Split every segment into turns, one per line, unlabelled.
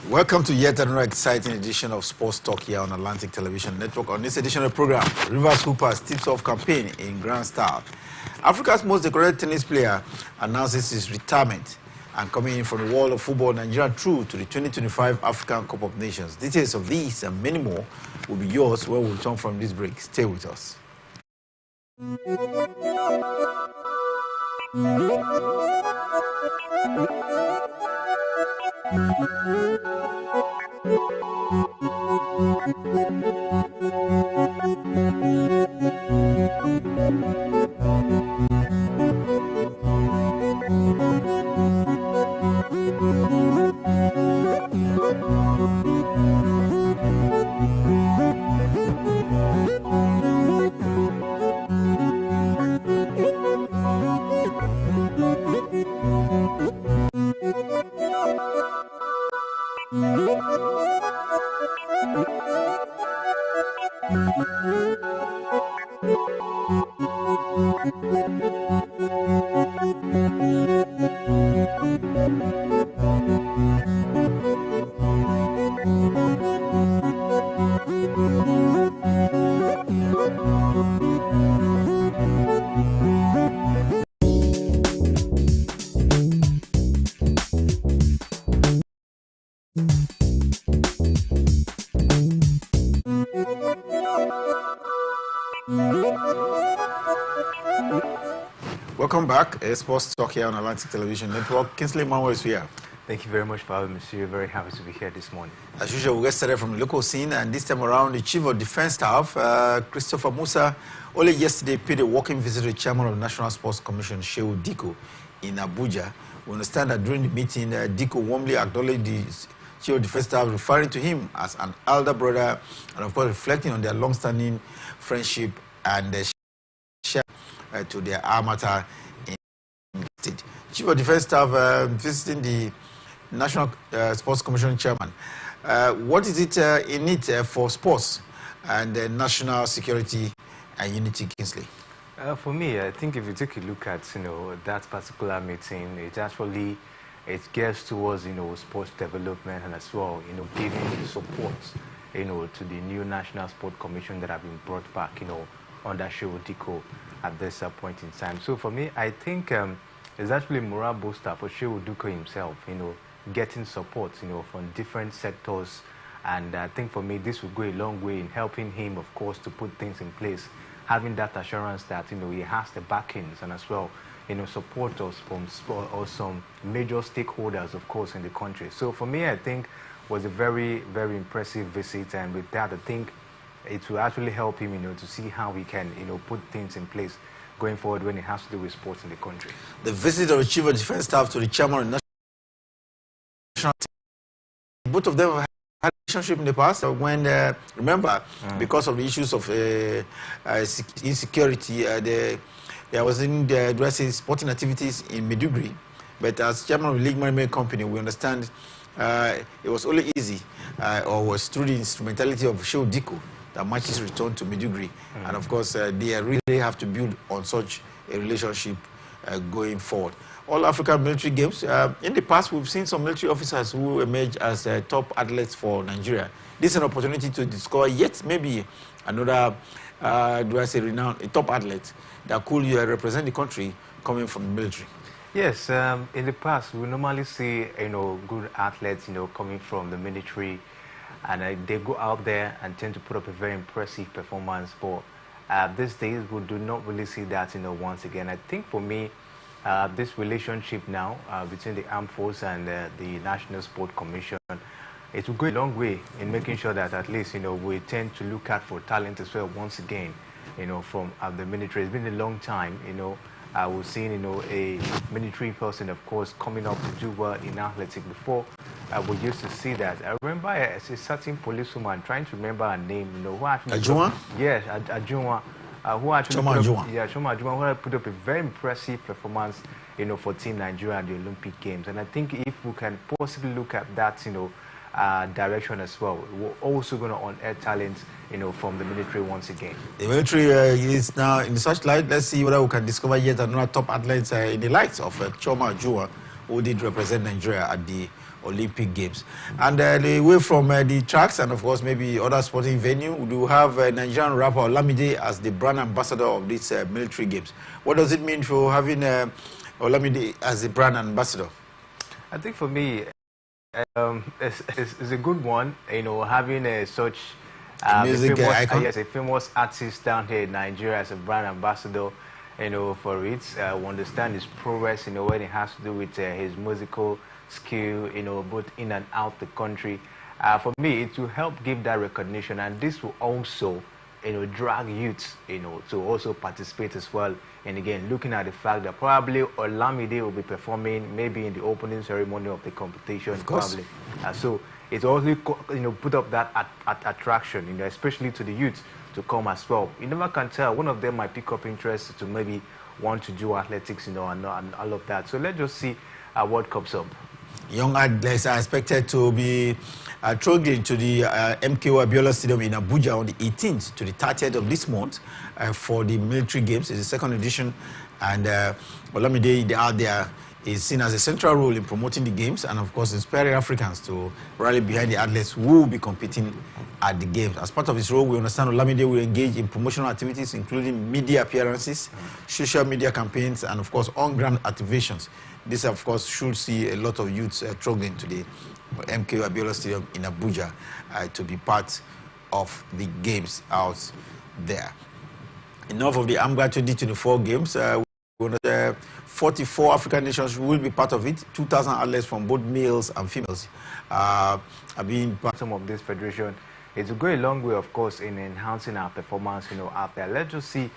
Welcome to yet another exciting edition of Sports Talk here on Atlantic Television Network. On this edition of the program, Rivers Hoopers tips off campaign in grand style. Africa's most decorated tennis player announces his retirement, and coming in from the world of football, Nigeria through to the 2025 African Cup of Nations. Details of these and many more will be yours when we return from this break. Stay with us. Welcome back. Sports Talk here on Atlantic Television Network. Kingsley Manwa is here.
Thank you very much for having me, monsieur. Very happy to be here this morning.
As usual, we get started from the local scene, and this time around, the Chief of Defense Staff, Christopher Musa, only yesterday paid a walking visit to the Chairman of the National Sports Commission, Shehu Diko, in Abuja. We understand that during the meeting, Diko warmly acknowledged the Chief of Defense Staff, referring to him as an elder brother, and of course, reflecting on their long-standing friendship and share to their armata in the state. Chief of Defense Staff visiting the National Sports Commission Chairman. What is it in it for sports and national security and unity, Kingsley?
For me, I think if you take a look at that particular meeting, it gears towards sports development and as well giving support to the new National Sport Commission that have been brought back under Shehu Diko at this point in time. So for me, I think it's actually a morale booster for Shehu Diko himself, getting support from different sectors, and I think for me this will go a long way in helping him, of course, to put things in place, having that assurance that he has the backings and as well supporters from some major stakeholders, of course, in the country. So for me, I think was a very, very impressive visit, and with that, I think it will actually help him to see how we can put things in place going forward when it has to do with sports in the country.
The visit of the Chief of Defense Staff to the Chairman of the National Team, both of them have had a relationship in the past when, remember, because of the issues of insecurity, there was in addressing sporting activities in Maiduguri, but as Chairman of the League Management Company, we understand it was only easy, or was through the instrumentality of Shehu Diko that matches returned to Maiduguri. And of course, they really have to build on such a relationship going forward. all African military games. In the past, we've seen some military officers who emerge as top athletes for Nigeria. This is an opportunity to discover yet maybe another, do I say, renowned top athlete that could represent the country coming from the military.
Yes, in the past, we normally see, good athletes, coming from the military, and they go out there and tend to put up a very impressive performance. But these days, we do not really see that, once again. I think for me, this relationship now between the Armed Force and the National Sport Commission, it will go a long way in making sure that at least, we tend to look out for talent as well once again, from the military. It's been a long time, we've seen, a military person, of course, coming up to do well in athletics. Before, we used to see that. I remember a certain policewoman, trying to remember her name, who actually...
Ajunwa?
Yes, Ajunwa. Who actually Choma Ajunwa, who put up a very impressive performance, for Team Nigeria at the Olympic Games. And I think if we can possibly look at that, direction as well, we're also going to unearth talent, from the military once again. The
military is now in such light. Let's see whether we can discover yet another top athletes in the likes of Choma Ajunwa, who did represent Nigeria at the Olympic Games. And away from the tracks and, of course, maybe other sporting venue, we do have Nigerian rapper Olamide as the brand ambassador of these military games. What does it mean for having Olamide as the brand ambassador?
I think for me, it's a good one, having such
music icon.
Yes, a famous artist down here in Nigeria as a brand ambassador, for it. We understand his progress, when it has to do with his musical skill, both in and out the country. For me, it will help give that recognition, and this will also, drag youths, to also participate as well. And again, looking at the fact that probably Olamide will be performing maybe in the opening ceremony of the competition, probably. So it also, put up that attraction, especially to the youth to come as well. You never can tell. One of them might pick up interest to maybe want to do athletics, and all of that. So let's just see what comes up.
Young athletes are expected to be traveling to the MKO Abiola Stadium in Abuja on the 18th to the 30th of this month for the military games. It's the second edition, and Olamide out there is seen as a central role in promoting the games and, of course, inspiring Africans to rally behind the athletes who will be competing at the games. As part of his role, we understand Olamide will engage in promotional activities, including media appearances, social media campaigns, and, of course, on-ground activations. This, of course, should see a lot of youths traveling to the MKO Abiola Stadium in Abuja to be part of the games out there. Enough of the AMGA 2024 games. 44 African nations will be part of it. 2,000 athletes from both males and females are being part
of this federation. It will go a long way, of course, in enhancing our performance, out there. Let's just see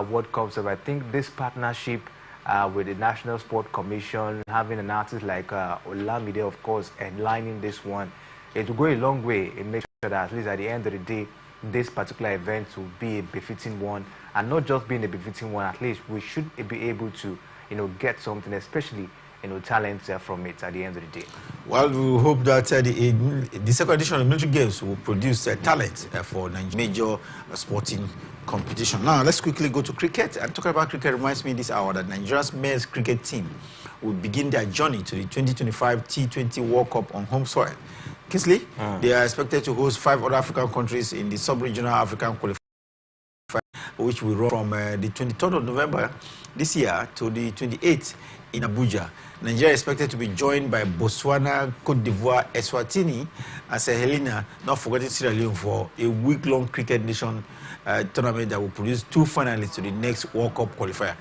what comes up. I think this partnership with the National Sport Commission, having an artist like Olamide, of course, and lining this one, it will go a long way in making sure that at least at the end of the day, this particular event will be a befitting one, and not just being a befitting one. At least we should be able to, get something, especially talent from it at the end of the day.
Well, we hope that the second edition of the military games will produce talent for major sporting competition. Now, let's quickly go to cricket. And talking about cricket reminds me this hour that Nigeria's men's cricket team will begin their journey to the 2025 T20 World Cup on home soil. Kingsley, they are expected to host 5 other African countries in the sub-regional African qualifier, which will run from the 23rd of November this year to the 28th in Abuja. Nigeria is expected to be joined by Botswana, Cote d'Ivoire, Eswatini, and Sierra Leone, not forgetting Sierra Leone, for a week-long cricket nation tournament that will produce 2 finalists to the next World Cup qualifier.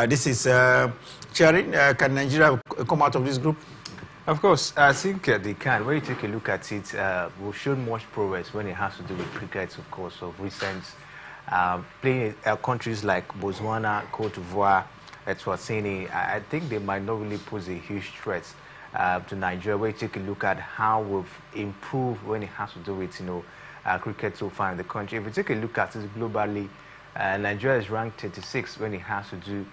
This is Charin. Can Nigeria come out of this group?
Of course, I think they can. When you take a look at it, we've shown much progress when it has to do with cricket, of course, of recent. Playing countries like Botswana, Cote d'Ivoire, Eswatini, I think they might not really pose a huge threat to Nigeria. When you take a look at how we've improved when it has to do with, cricket so far in the country. If you take a look at it globally, Nigeria is ranked 36 when it has to do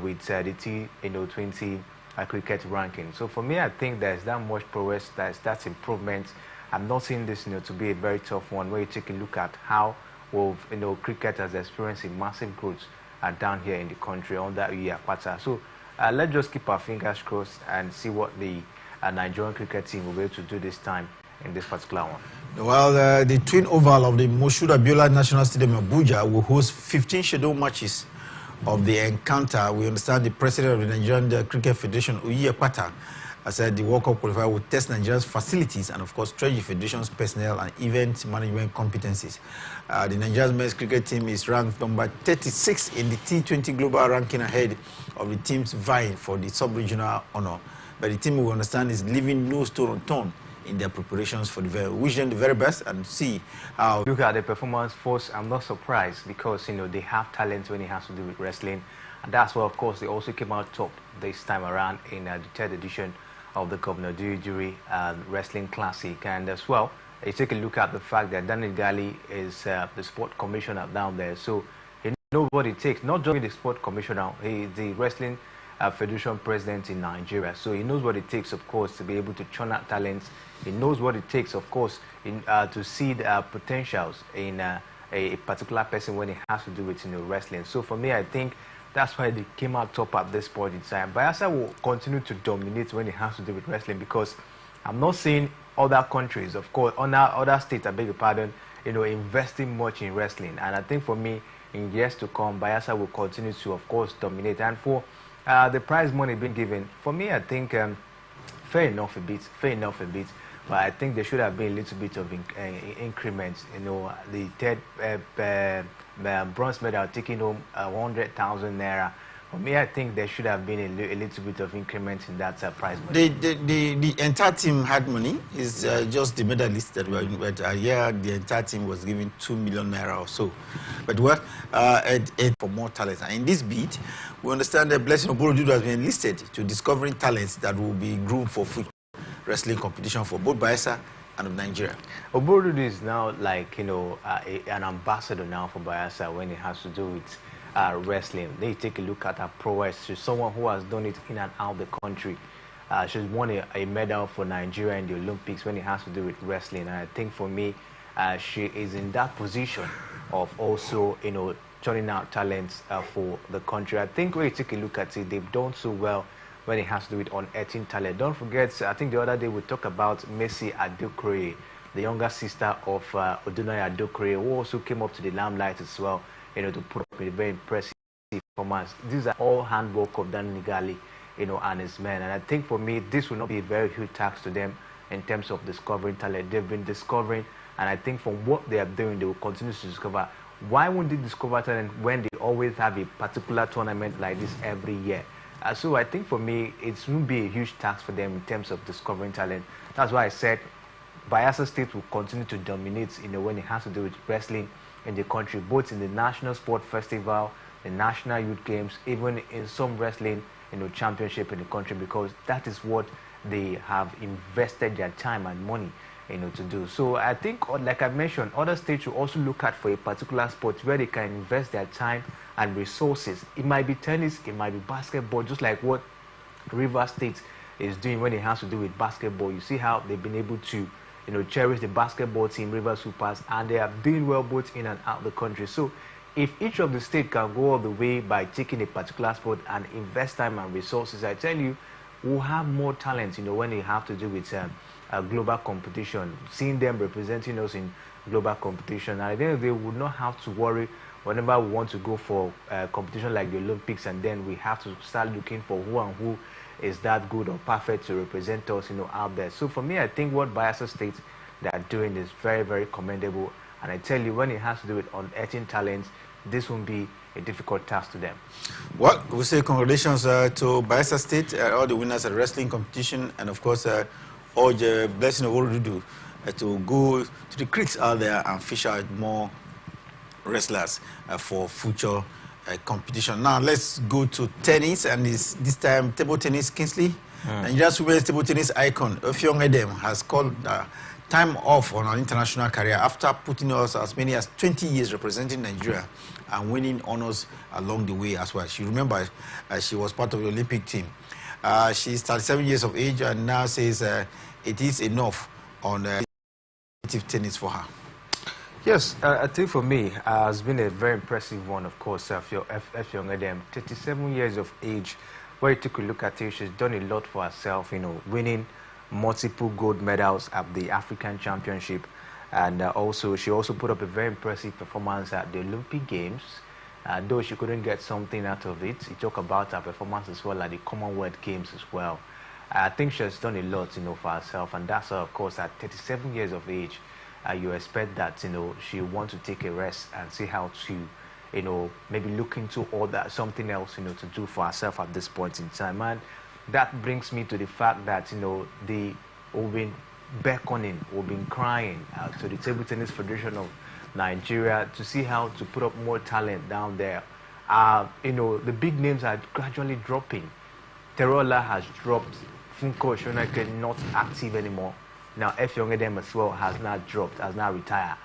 with the T20 cricket ranking. So for me, I think there's that much progress, that's improvement. I'm not seeing this, to be a very tough one. When you take a look at how cricket has experienced a massive growth down here in the country under year quarter. So let's just keep our fingers crossed and see what the Nigerian cricket team will be able to do this time in this particular one.
Well, the twin oval of the Moshood Abiola National Stadium in Abuja will host 15 scheduled matches of the encounter. We understand the president of the Nigerian Cricket Federation, Uyi Ekpata, has said the World Cup qualifier will test Nigeria's facilities and, of course, stretch the federation's personnel and event management competencies. The Nigerian men's cricket team is ranked number 36 in the T20 global ranking, ahead of the teams vying for the sub-regional honor. But the team, we understand, is leaving no stone unturned in their preparations for the very. Wish them the very best and see how.
Look at the performance force. I'm not surprised because, they have talent when it has to do with wrestling. And that's why, of course, they also came out top this time around in the third edition of the Governor Dewey Wrestling Classic. And as well, you take a look at the fact that Daniel Gali is the sport commissioner down there. So he knows what it takes, not just the sport commissioner, he's the wrestling federation president in Nigeria. So he knows what it takes, of course, to be able to churn out talents. He knows what it takes, of course, to see the potentials in a particular person when it has to do with wrestling. So for me, I think that's why they came out top at this point in time. Bayelsa will continue to dominate when it has to do with wrestling, because I'm not seeing other countries, of course, other states, I beg your pardon, investing much in wrestling. And I think for me, in years to come, Bayelsa will continue to, of course, dominate. And for the prize money being given, for me, I think fair enough a bit. But I think there should have been a little bit of increments. The third bronze medal taking home 100,000 naira. For me, I think there should have been a little bit of increment in that prize money.
The entire team had money. It's just the medalists that were in. But the entire team was given 2 million naira or so. But what for more talent. And in this beat, we understand that Blessing Oborodudu has been enlisted to discovering talents that will be groomed for future wrestling competition for both Bayelsa and of Nigeria.
Oborodudu is now like an ambassador now for Bayelsa when it has to do with wrestling. They take a look at her prowess. She's someone who has done it in and out of the country. She's won a medal for Nigeria in the Olympics when it has to do with wrestling. And I think for me, she is in that position of also, churning out talents for the country. I think when you take a look at it, they've done so well when it has to do with unearthing talent. Don't forget, I think the other day we talked about Mercy Adokroye, the younger sister of Odunai Adokroye, who also came up to the limelight as well, to put up a very impressive performance. These are all handwork of Dan Nigali, and his men. And I think for me, this will not be a very huge tax to them in terms of discovering talent. They've been discovering, and I think from what they are doing, they will continue to discover. Why won't they discover talent when they always have a particular tournament like this every year? So I think for me, it won't be a huge task for them in terms of discovering talent. That's why I said Bayelsa State will continue to dominate, when it has to do with wrestling in the country, both in the National Sport Festival, the National Youth Games, even in some wrestling, championship in the country, because that is what they have invested their time and money, to do. So I think, like I mentioned, other states will also look at for a particular sport where they can invest their time and resources. It might be tennis, it might be basketball, just like what Rivers State is doing when it has to do with basketball. You see how they've been able to, cherish the basketball team, Rivers Supers, and they are doing well both in and out of the country. So if each of the states can go all the way by taking a particular sport and invest time and resources, I tell you, we'll have more talent, when they have to do with global competition, seeing them representing us in global competition. And then they would not have to worry whenever we want to go for competition like the Olympics, and then we have to start looking for who and who is that good or perfect to represent us, out there. So for me, I think what Bayelsa State they are doing is very, very commendable. And I tell you, when it has to do with unearthing talents, this won't be a difficult task to them.
Well, we say congratulations to Bayelsa State, all the winners at the wrestling competition, and of course, all the Blessing of Oborodudu to go to the creeks out there and fish out more wrestlers for future competition. Now let's go to tennis, and this time table tennis. Kingsley, Nigeria's women's table tennis icon Effiong Edem has called time off on her international career after putting us as many as 20 years representing Nigeria and winning honors along the way as well. She remembers she was part of the Olympic team. She's 37 years of age and now says it is enough on tennis for her.
Yes, I think for me, has been a very impressive one, of course, Effiong Edem, 37 years of age. when you take a look at it, she's done a lot for herself, you know, winning multiple gold medals at the African Championship. And she also put up a very impressive performance at the Olympic Games. Though she couldn't get something out of it, you talk about her performance as well at the Commonwealth Games as well. I think she has done a lot, you know, for herself, and that's of course, at 37 years of age, you expect that, you know, she wants to take a rest and see how to, you know, maybe look into something else, you know, to do for herself at this point in time. And that brings me to the fact that, you know, we've been beckoning, we've been crying to the Table Tennis Federation of Nigeria to see how to put up more talent down there. You know, the big names are gradually dropping. Terola has dropped. Funko Shonake not active anymore. Now F. Youngedem as well has not dropped, has not retired.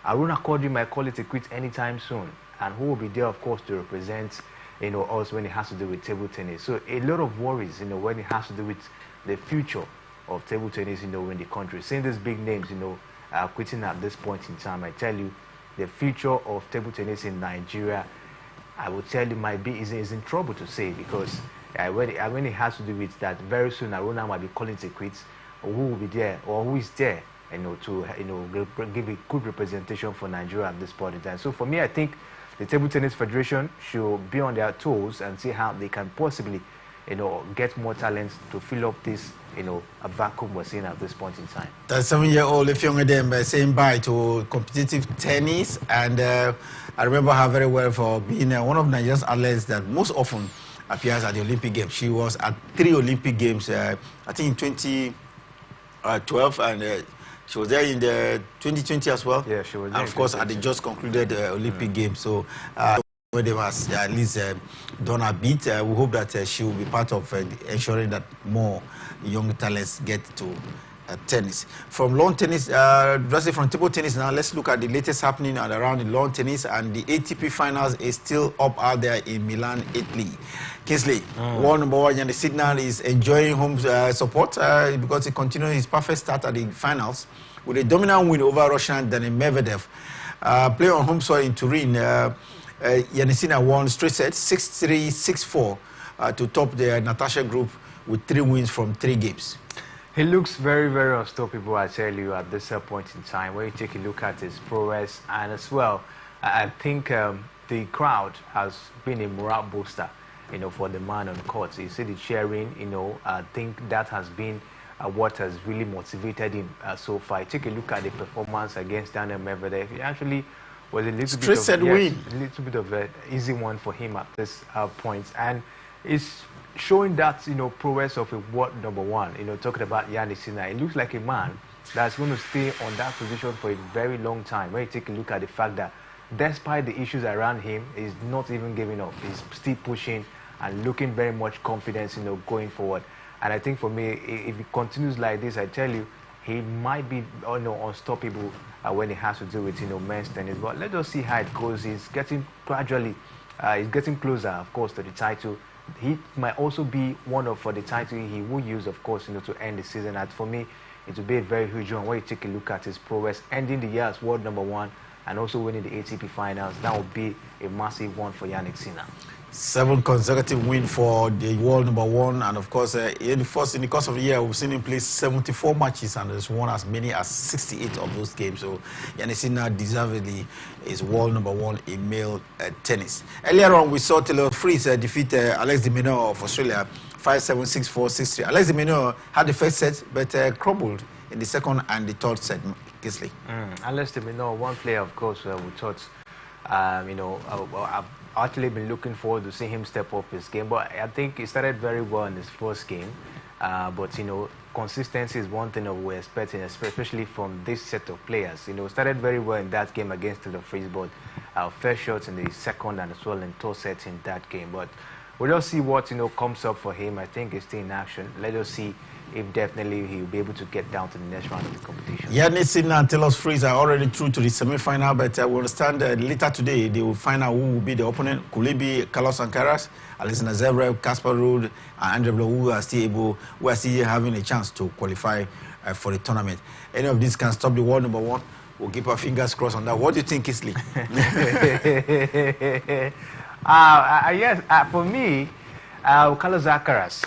Aruna Kodri might call it a quit anytime soon. And who will be there, of course, to represent, you know, us when it has to do with table tennis. So a lot of worries, you know, when it has to do with the future of table tennis, you know, in the country. Seeing these big names, you know, quitting at this point in time, I tell you, the future of table tennis in Nigeria, I would tell you, is in trouble to say, because when it has to do with that, very soon Aruna might be calling it a quit. Who will be there, or who is there, you know, to give a good representation for Nigeria at this point in time. So for me, I think the Table Tennis Federation should be on their toes and see how they can possibly, you know, get more talents to fill up this, you know, a vacuum we're seeing at this point in time.
That 7-year-old Ifeanyi saying bye to competitive tennis, and I remember her very well for being one of Nigeria's athletes that most often appears at the Olympic Games. She was at 3 Olympic Games, I think in 2012, and she was there in the 2020 as well.
Yeah, she was there.
And of course, at the just concluded Olympic Games. So, when they was at least done a bit, we hope that she will be part of ensuring that more young talents get to tennis. From lawn tennis, just from table tennis now, let's look at the latest happening around the lawn tennis, and the ATP finals is still up out there in Milan, Italy. Kingsley, world number one, and the Signal is enjoying home support because he continued his perfect start at the finals with a dominant win over Russian Daniil Medvedev. Playing on home soil in Turin, Yannisina won straight sets 6-3, 6-4 to top the Natasha group with 3 wins from 3 games.
He looks very, very unstoppable, I tell you, at this point in time. When you take a look at his prowess, and as well, I think the crowd has been a morale booster, you know, for the man on court. You see the cheering, you know, I think that has been what has really motivated him so far. Take a look at the performance against Daniil Medvedev. He actually was a little bit of an easy one for him at this point, and it's showing that, you know, prowess of a world number one. You know, talking about Yannisina, it looks like a man that's going to stay on that position for a very long time. When you take a look at the fact that despite the issues around him, he's not even giving up. He's still pushing and looking very much confident, you know, going forward. And I think for me, if he continues like this, I tell you, he might be, you know, unstoppable when it has to do with, you know, men's tennis. But let us see how it goes. He's getting gradually, he's getting closer, of course, to the title. He might also be one of for the title he will use, of course, you know, to end the season. And for me, it will be a very huge one. When you take a look at his prowess, ending the year as world number one and also winning the ATP finals, that would be a massive one for Yannick Sinner.
7 consecutive wins for the world number one, and of course, in the course of the year, we've seen him play 74 matches and has won as many as 68 of those games. So Yannick Sinner deservedly is world number one in male tennis. Earlier on, we saw Taylor Fritz defeat Alex de Minaur of Australia 5-7, 6-4, 6-3. Alex de Minaur had the first set, but crumbled in the second and the third set. Kingsley.
Alex de Minaur, one player, of course, we thought, you know, I've actually been looking forward to see him step up his game. But I think he started very well in his first game. But, you know, consistency is one thing that we're expecting, especially from this set of players. You know, started very well in that game against the Fritz, but first shots in the second and as well in third sets in that game. But we'll just see what, you know, comes up for him. I think he's still in action. Let us see if definitely he'll be able to get down to the next round of the competition.
Yannick Sinner and Taylor Fritz are already through to the semi-final, but we understand later today they will find out who will be the opponent. Could it be Carlos Alcaraz, Alexander Zverev, Casper Ruud, and Andre Bleu, who are still having a chance to qualify for the tournament. Any of these can stop the world number one. We'll keep our fingers crossed on that. What do you think, Kingsley?
Yes, for me, Carlos Alcaraz.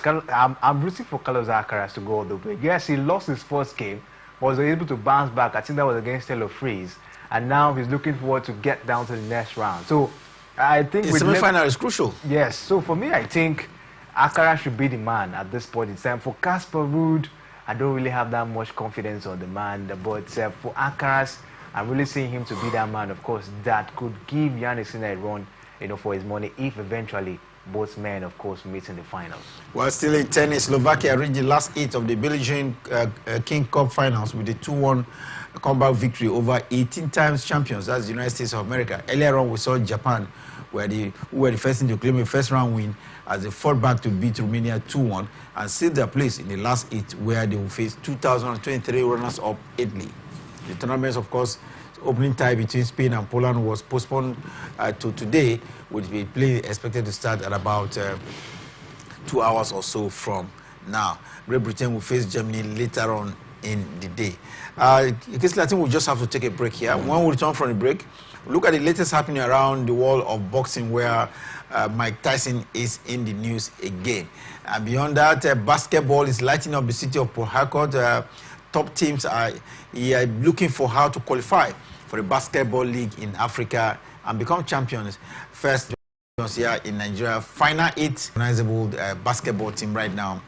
I'm rooting for Carlos Alcaraz to go all the way. Yes, he lost his first game, but was able to bounce back. I think that was against Taylor Freeze, and now he's looking forward to get down to the next round. So I think
the semi-final is crucial.
Yes. So for me, I think Alcaraz should be the man at this point in time. For Casper Ruud, I don't really have that much confidence on the man, but for Alcaraz, I'm really seeing him to be that man, of course, that could give Yannick Sinner a run, for his money if eventually both men, of course, meet in the finals.
Well, still in tennis, Slovakia reached the last 8 of the Billie Jean King Cup finals with a 2-1 comeback victory over 18 times champions. That's the United States of America. Earlier on, we saw Japan, who were the first team to claim a first-round win as they fought back to beat Romania 2-1 and sealed their place in the last 8, where they will face 2023 runners-up Italy. The tournament, of course, opening tie between Spain and Poland was postponed to today, with the play expected to start at about 2 hours or so from now. Great Britain will face Germany later on in the day. I think we'll just have to take a break here. When we return from the break, we'll look at the latest happening around the world of boxing, where Mike Tyson is in the news again. And beyond that, basketball is lighting up the city of Port Harcourt. Top teams are looking for how to qualify for the basketball league in Africa and become champions. First here in Nigeria, final 8 recognizable basketball team right now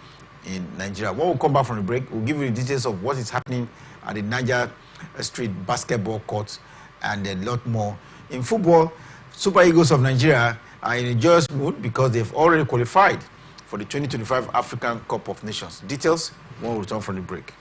in Nigeria. When we come back from the break, we'll give you the details of what is happening at the Niger Street basketball courts and a lot more. In football, Super Eagles of Nigeria are in a joyous mood because they've already qualified for the 2025 African Cup of Nations. Details when we return from the break.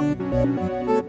you.